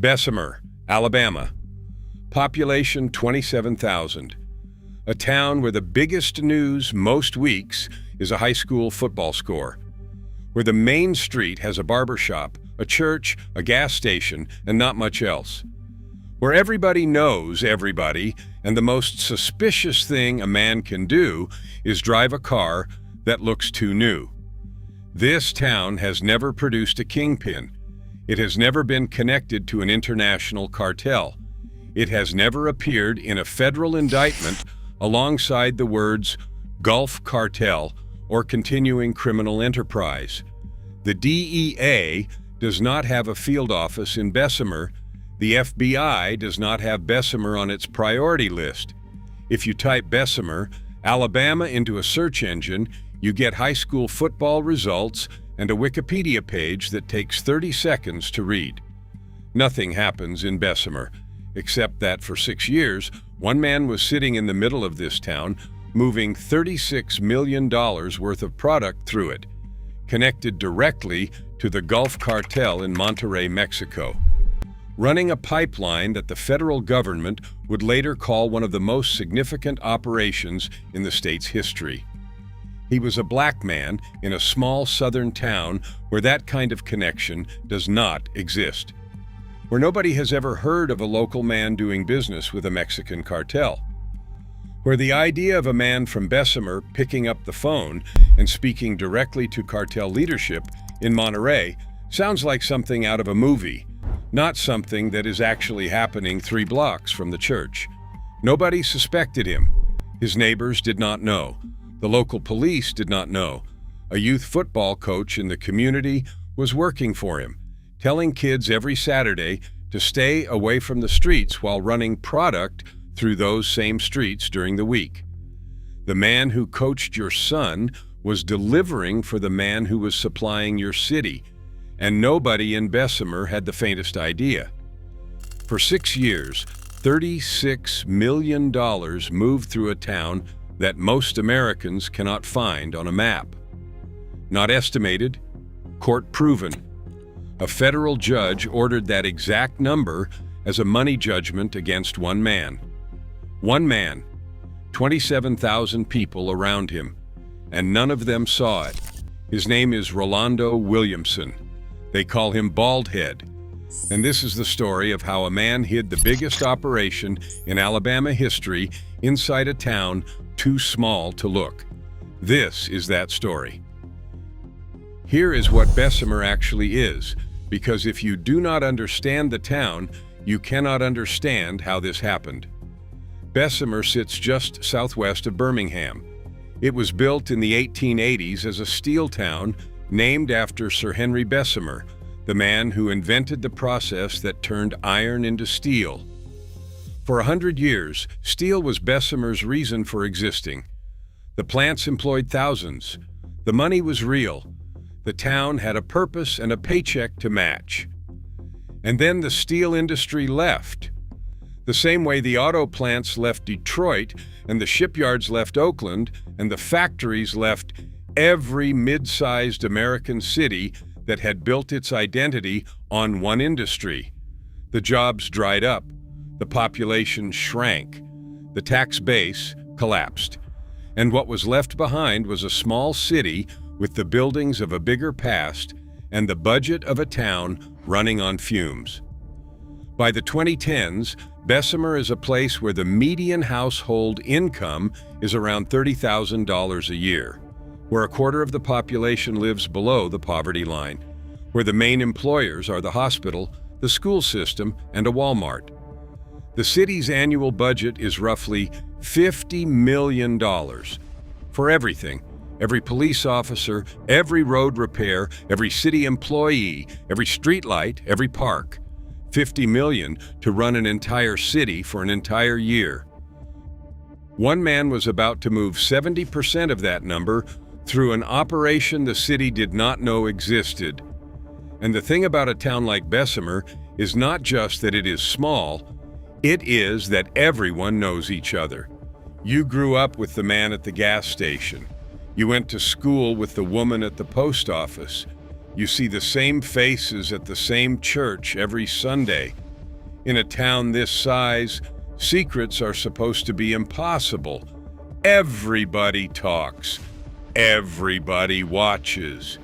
Bessemer, Alabama. Population 27,000. A town where the biggest news most weeks is a high school football score. Where the main street has a barber shop, a church, a gas station, and not much else. Where everybody knows everybody, and the most suspicious thing a man can do is drive a car that looks too new. This town has never produced a kingpin. It has never been connected to an international cartel. It has never appeared in a federal indictment alongside the words Gulf Cartel or continuing criminal enterprise. The DEA does not have a field office in Bessemer. The FBI does not have Bessemer on its priority list. If you type Bessemer, Alabama into a search engine, you get high school football results and a Wikipedia page that takes 30 seconds to read. Nothing happens in Bessemer, except that for 6 years, one man was sitting in the middle of this town, moving $36 million worth of product through it, connected directly to the Gulf Cartel in Monterrey, Mexico, running a pipeline that the federal government would later call one of the most significant operations in the state's history. He was a black man in a small southern town where that kind of connection does not exist, where nobody has ever heard of a local man doing business with a Mexican cartel, where the idea of a man from Bessemer picking up the phone and speaking directly to cartel leadership in Monterrey sounds like something out of a movie, not something that is actually happening 3 blocks from the church. Nobody suspected him. His neighbors did not know. The local police did not know. A youth football coach in the community was working for him, telling kids every Saturday to stay away from the streets while running product through those same streets during the week. The man who coached your son was delivering for the man who was supplying your city, and nobody in Bessemer had the faintest idea. For 6 years, $36 million moved through a town that most Americans cannot find on a map. Not estimated, court proven. A federal judge ordered that exact number as a money judgment against one man. One man, 27,000 people around him, and none of them saw it. His name is Rolando Williamson. They call him Baldhead. And this is the story of how a man hid the biggest operation in Alabama history inside a town too small to look. This is that story. Here is what Bessemer actually is, because if you do not understand the town, you cannot understand how this happened. Bessemer sits just southwest of Birmingham. It was built in the 1880s as a steel town named after Sir Henry Bessemer, the man who invented the process that turned iron into steel. For 100 years, steel was Bessemer's reason for existing. The plants employed thousands. The money was real. The town had a purpose and a paycheck to match. And then the steel industry left. The same way the auto plants left Detroit, and the shipyards left Oakland, and the factories left every mid-sized American city that had built its identity on one industry. The jobs dried up. The population shrank. The tax base collapsed. And what was left behind was a small city with the buildings of a bigger past and the budget of a town running on fumes. By the 2010s, Bessemer is a place where the median household income is around $30,000 a year, where a quarter of the population lives below the poverty line, where the main employers are the hospital, the school system, and a Walmart. The city's annual budget is roughly $50 million for everything. Every police officer, every road repair, every city employee, every streetlight, every park. $50 million to run an entire city for an entire year. One man was about to move 70% of that number through an operation the city did not know existed. And the thing about a town like Bessemer is not just that it is small, it is that everyone knows each other. You grew up with the man at the gas station. You went to school with the woman at the post office. You see the same faces at the same church every Sunday. In a town this size, secrets are supposed to be impossible. Everybody talks. Everybody watches.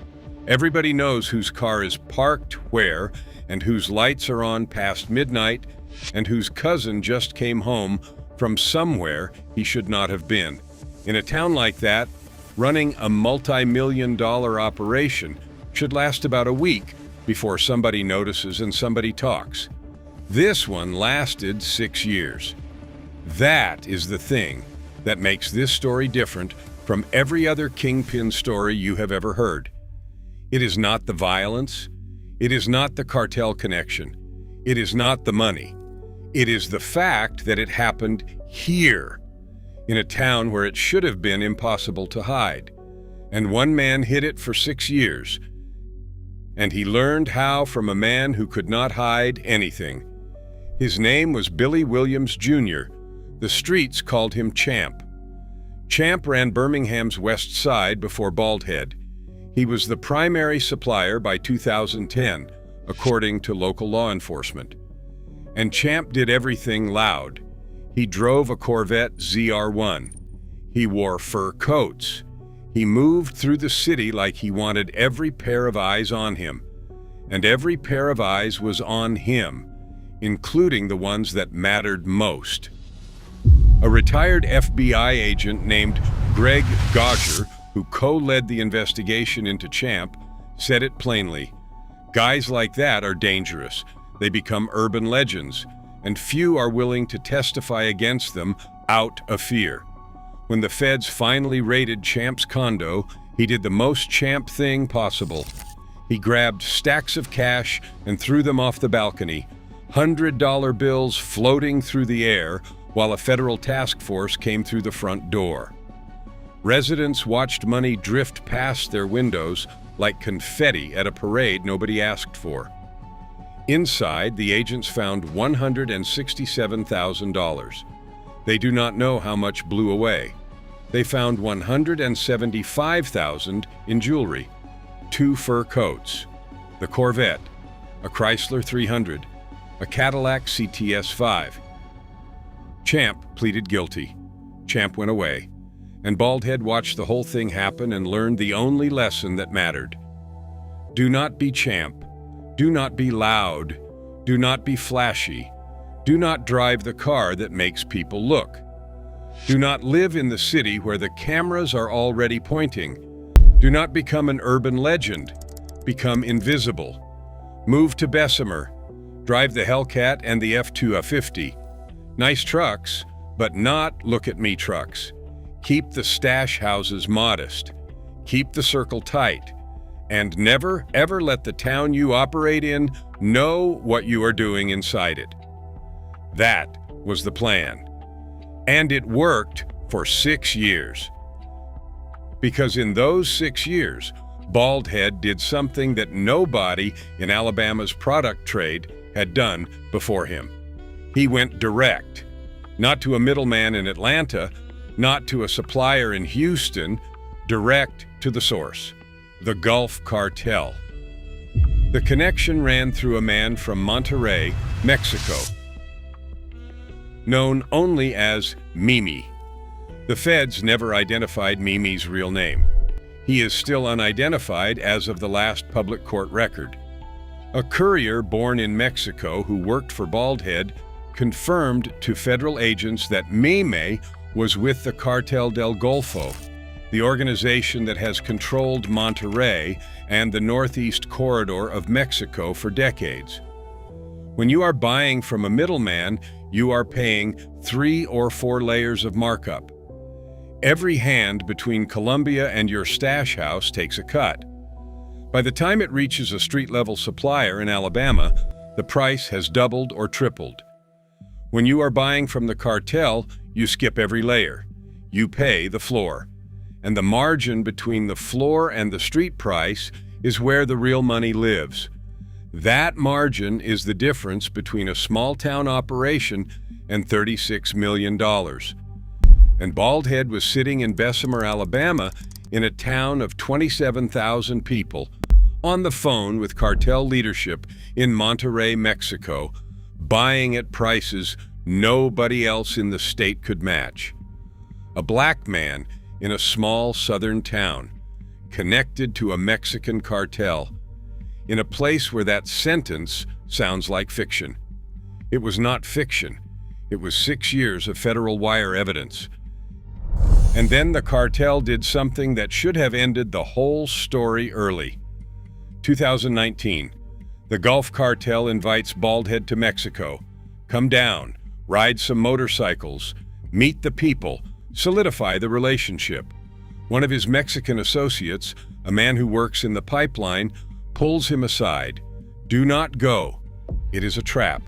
Everybody knows whose car is parked where and whose lights are on past midnight and whose cousin just came home from somewhere he should not have been. In a town like that, running a multi-million-dollar operation should last about a week before somebody notices and somebody talks. This one lasted 6 years. That is the thing that makes this story different from every other kingpin story you have ever heard. It is not the violence. It is not the cartel connection. It is not the money. It is the fact that it happened here, in a town where it should have been impossible to hide. And one man hid it for 6 years. And he learned how from a man who could not hide anything. His name was Billy Williams, Jr. The streets called him Champ. Champ ran Birmingham's West Side before Baldhead. He was the primary supplier by 2010, according to local law enforcement. And Champ did everything loud. He drove a Corvette ZR1. He wore fur coats. He moved through the city like he wanted every pair of eyes on him. And every pair of eyes was on him, including the ones that mattered most. A retired FBI agent named Greg Gauger, who co-led the investigation into Champ, said it plainly. Guys like that are dangerous. They become urban legends, and few are willing to testify against them out of fear. When the feds finally raided Champ's condo, he did the most Champ thing possible. He grabbed stacks of cash and threw them off the balcony, $100 bills floating through the air, while a federal task force came through the front door. Residents watched money drift past their windows like confetti at a parade nobody asked for. Inside, the agents found $167,000. They do not know how much blew away. They found $175,000 in jewelry, 2 fur coats, the Corvette, a Chrysler 300, a Cadillac CTS-5. Champ pleaded guilty. Champ went away, and Baldhead watched the whole thing happen and learned the only lesson that mattered. Do not be Champ. Do not be loud. Do not be flashy. Do not drive the car that makes people look. Do not live in the city where the cameras are already pointing. Do not become an urban legend. Become invisible. Move to Bessemer. Drive the Hellcat and the F-250. Nice trucks, but not look-at-me trucks. Keep the stash houses modest. Keep the circle tight. And never, ever let the town you operate in know what you are doing inside it. That was the plan. And it worked for 6 years. Because in those 6 years, Baldhead did something that nobody in Alabama's product trade had done before him. He went direct, not to a middleman in Atlanta, not to a supplier in Houston, direct to the source, the Gulf Cartel. The connection ran through a man from Monterrey, Mexico, known only as Mimi. The feds never identified Mimi's real name. He is still unidentified as of the last public court record. A courier born in Mexico who worked for Baldhead confirmed to federal agents that Mimi was with the Cartel del Golfo, the organization that has controlled Monterrey and the northeast corridor of Mexico for decades. When you are buying from a middleman, you are paying 3 or 4 layers of markup. Every hand between Colombia and your stash house takes a cut. By the time it reaches a street-level supplier in Alabama, the price has doubled or tripled. When you are buying from the cartel, you skip every layer. You pay the floor. And the margin between the floor and the street price is where the real money lives. That margin is the difference between a small-town operation and $36 million. And Baldhead was sitting in Bessemer, Alabama, in a town of 27,000 people, on the phone with cartel leadership in Monterrey, Mexico, buying at prices nobody else in the state could match. A black man in a small southern town, connected to a Mexican cartel, in a place where that sentence sounds like fiction. It was not fiction. It was 6 years of federal wire evidence. And then the cartel did something that should have ended the whole story early. 2019, the Gulf Cartel invites Baldhead to Mexico. Come down, ride some motorcycles, meet the people, solidify the relationship. One of his Mexican associates, a man who works in the pipeline, pulls him aside. Do not go. It is a trap.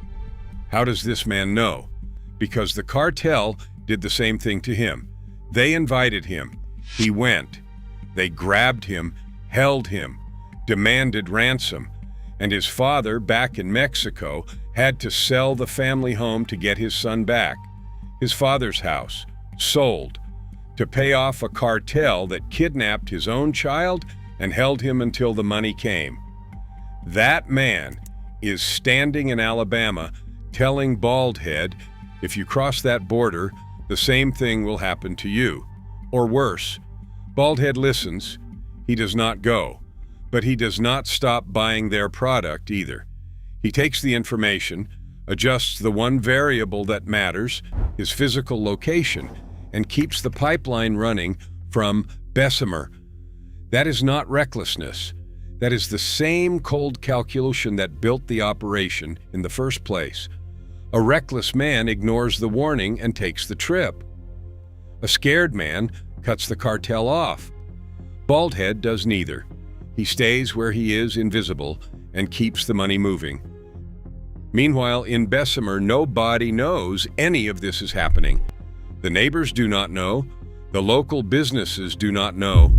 How does this man know? Because the cartel did the same thing to him. They invited him. He went. They grabbed him, held him, demanded ransom, and his father, back in Mexico, had to sell the family home to get his son back. His father's house, sold, to pay off a cartel that kidnapped his own child and held him until the money came. That man is standing in Alabama telling Baldhead, if you cross that border, the same thing will happen to you. Or worse. Baldhead listens. He does not go. But he does not stop buying their product either. He takes the information, adjusts the one variable that matters, his physical location, and keeps the pipeline running from Bessemer. That is not recklessness. That is the same cold calculation that built the operation in the first place. A reckless man ignores the warning and takes the trip. A scared man cuts the cartel off. Baldhead does neither. He stays where he is invisible and keeps the money moving. Meanwhile, in Bessemer, nobody knows any of this is happening. The neighbors do not know. The local businesses do not know.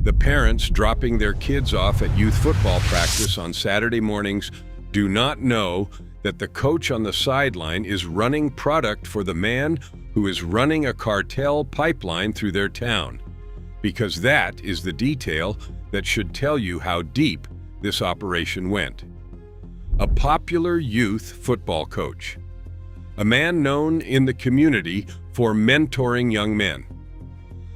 The parents dropping their kids off at youth football practice on Saturday mornings do not know that the coach on the sideline is running product for the man who is running a cartel pipeline through their town. Because that is the detail that should tell you how deep this operation went. A popular youth football coach. A man known in the community for mentoring young men.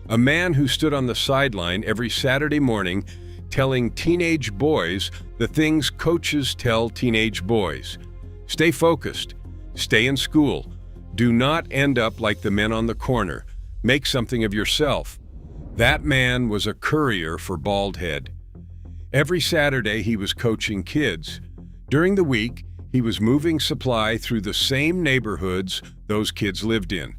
A man who stood on the sideline every Saturday morning telling teenage boys the things coaches tell teenage boys. Stay focused. Stay in school. Do not end up like the men on the corner. Make something of yourself. That man was a courier for Baldhead. Every Saturday he was coaching kids. During the week, he was moving supply through the same neighborhoods those kids lived in,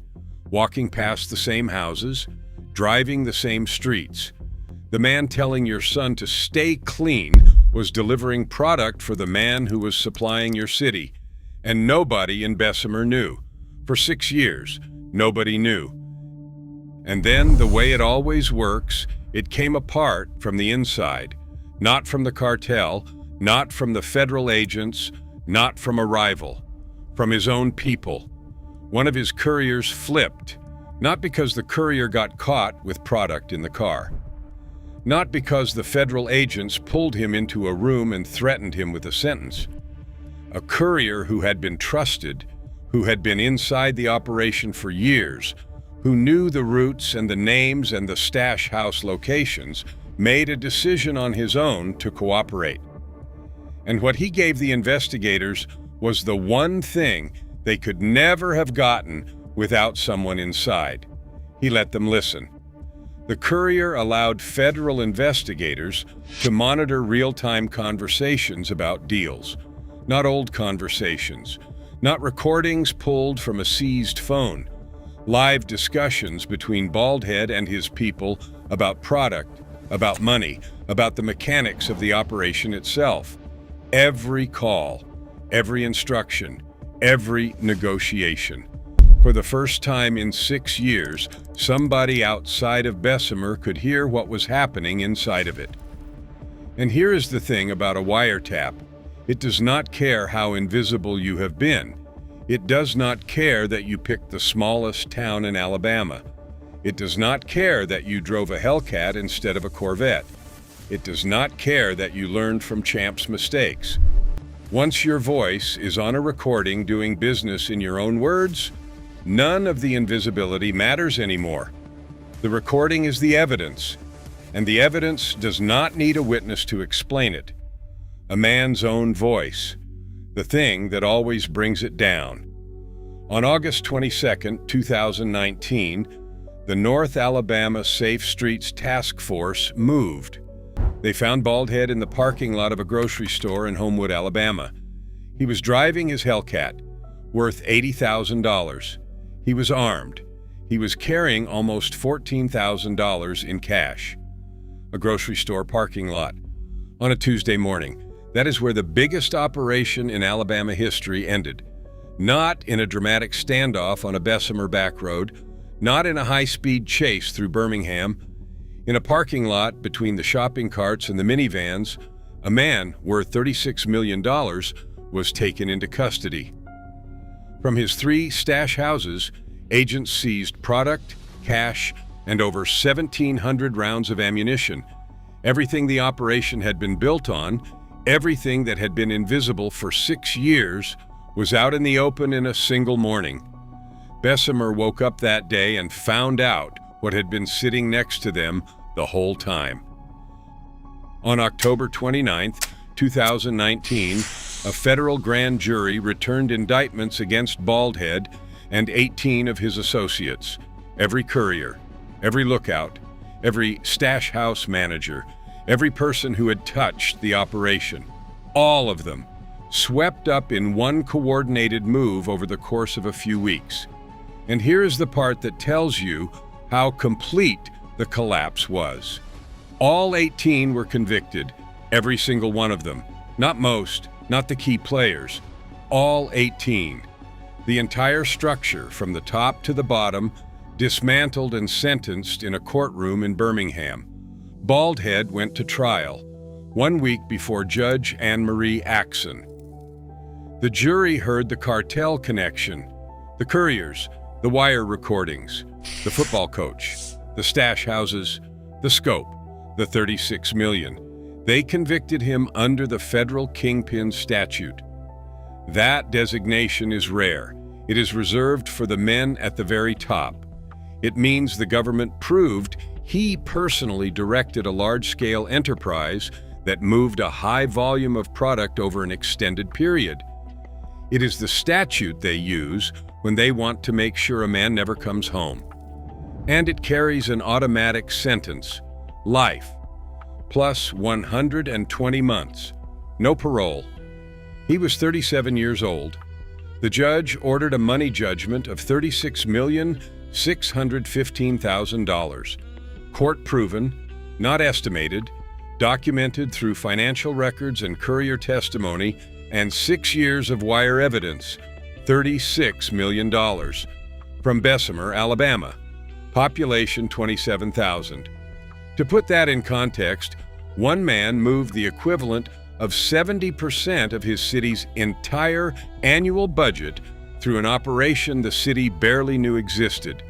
walking past the same houses, driving the same streets. The man telling your son to stay clean was delivering product for the man who was supplying your city. And nobody in Bessemer knew. For 6 years, nobody knew. And then, the way it always works, it came apart from the inside. Not from the cartel, not from the federal agents, not from a rival. From his own people. One of his couriers flipped. Not because the courier got caught with product in the car. Not because the federal agents pulled him into a room and threatened him with a sentence. A courier who had been trusted, who had been inside the operation for years, who knew the routes and the names and the stash house locations, made a decision on his own to cooperate. And what he gave the investigators was the one thing they could never have gotten without someone inside. He let them listen. The courier allowed federal investigators to monitor real-time conversations about deals. Not old conversations, not recordings pulled from a seized phone. Live discussions between Baldhead and his people about product, about money, about the mechanics of the operation itself. Every call, every instruction, every negotiation. For the first time in 6 years, somebody outside of Bessemer could hear what was happening inside of it. And here is the thing about a wiretap. It does not care how invisible you have been. It does not care that you picked the smallest town in Alabama. It does not care that you drove a Hellcat instead of a Corvette. It does not care that you learned from Champ's mistakes. Once your voice is on a recording doing business in your own words, none of the invisibility matters anymore. The recording is the evidence, and the evidence does not need a witness to explain it. A man's own voice, the thing that always brings it down. On August 22, 2019, the North Alabama Safe Streets Task Force moved. They found Baldhead in the parking lot of a grocery store in Homewood, Alabama. He was driving his Hellcat, worth $80,000. He was armed. He was carrying almost $14,000 in cash. A grocery store parking lot. On a Tuesday morning, that is where the biggest operation in Alabama history ended. Not in a dramatic standoff on a Bessemer back road, not in a high-speed chase through Birmingham. In a parking lot between the shopping carts and the minivans, a man worth $36 million was taken into custody. From his 3 stash houses, agents seized product, cash, and over 1,700 rounds of ammunition. Everything the operation had been built on, everything that had been invisible for 6 years, was out in the open in a single morning. Bessemer woke up that day and found out what had been sitting next to them the whole time. On October 29, 2019, a federal grand jury returned indictments against Baldhead and 18 of his associates, every courier, every lookout, every stash house manager, every person who had touched the operation. All of them, swept up in one coordinated move over the course of a few weeks. And here is the part that tells you how complete the collapse was. All 18 were convicted, every single one of them. Not most, not the key players. All 18. The entire structure, from the top to the bottom, dismantled and sentenced in a courtroom in Birmingham. Baldhead went to trial, 1 week before Judge Anne Marie Axon. The jury heard the cartel connection, the couriers, the wire recordings, the football coach, the stash houses, the scope, the $36 million. They convicted him under the federal kingpin statute. That designation is rare. It is reserved for the men at the very top. It means the government proved he personally directed a large-scale enterprise that moved a high volume of product over an extended period. It is the statute they use when they want to make sure a man never comes home. And it carries an automatic sentence, life, plus 120 months, no parole. He was 37 years old. The judge ordered a money judgment of $36,615,000. Court-proven, not estimated, documented through financial records and courier testimony, and 6 years of wire evidence, $36 million. From Bessemer, Alabama. Population 27,000. To put that in context, one man moved the equivalent of 70% of his city's entire annual budget through an operation the city barely knew existed.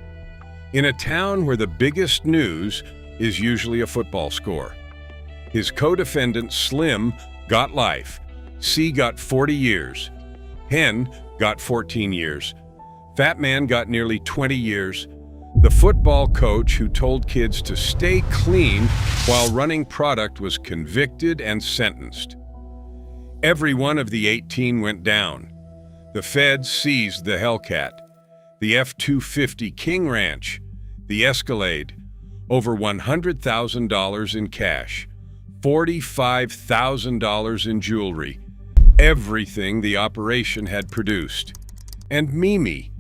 In a town where the biggest news is usually a football score. His co-defendant Slim got life. C got 40 years. Hen got 14 years. Fat Man got nearly 20 years. The football coach who told kids to stay clean while running product was convicted and sentenced. Every one of the 18 went down. The feds seized the Hellcat, the F-250 King Ranch, the Escalade, over $100,000 in cash, $45,000 in jewelry, everything the operation had produced. And Mimi,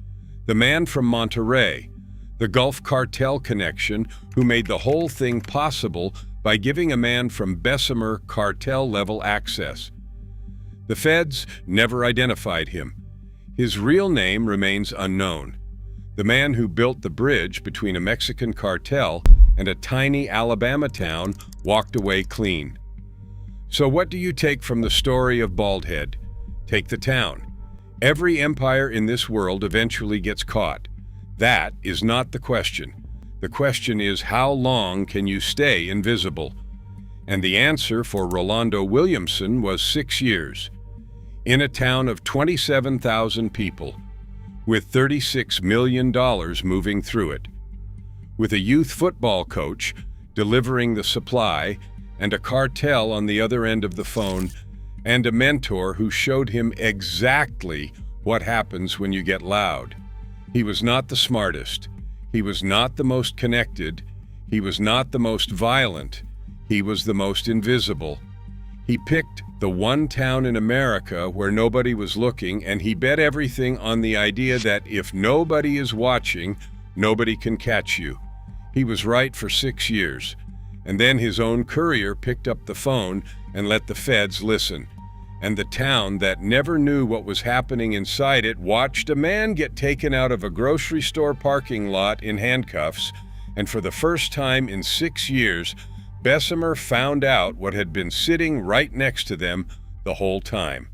the man from Monterey, the Gulf Cartel connection who made the whole thing possible by giving a man from Bessemer cartel-level access. The feds never identified him. His real name remains unknown. The man who built the bridge between a Mexican cartel and a tiny Alabama town walked away clean. So what do you take from the story of Baldhead? Take the town. Every empire in this world eventually gets caught. That is not the question. The question is, how long can you stay invisible? And the answer for Rolando Williamson was 6 years. in a town of 27,000 people, with $36 million moving through it, with a youth football coach delivering the supply and a cartel on the other end of the phone, and a mentor who showed him exactly what happens when you get loud. He was not the smartest. He was not the most connected. He was not the most violent. He was the most invisible. He picked the one town in America where nobody was looking, and he bet everything on the idea that if nobody is watching, nobody can catch you. He was right for 6 years. And then his own courier picked up the phone and let the feds listen. And the town that never knew what was happening inside it watched a man get taken out of a grocery store parking lot in handcuffs, and for the first time in 6 years, Bessemer found out what had been sitting right next to them the whole time.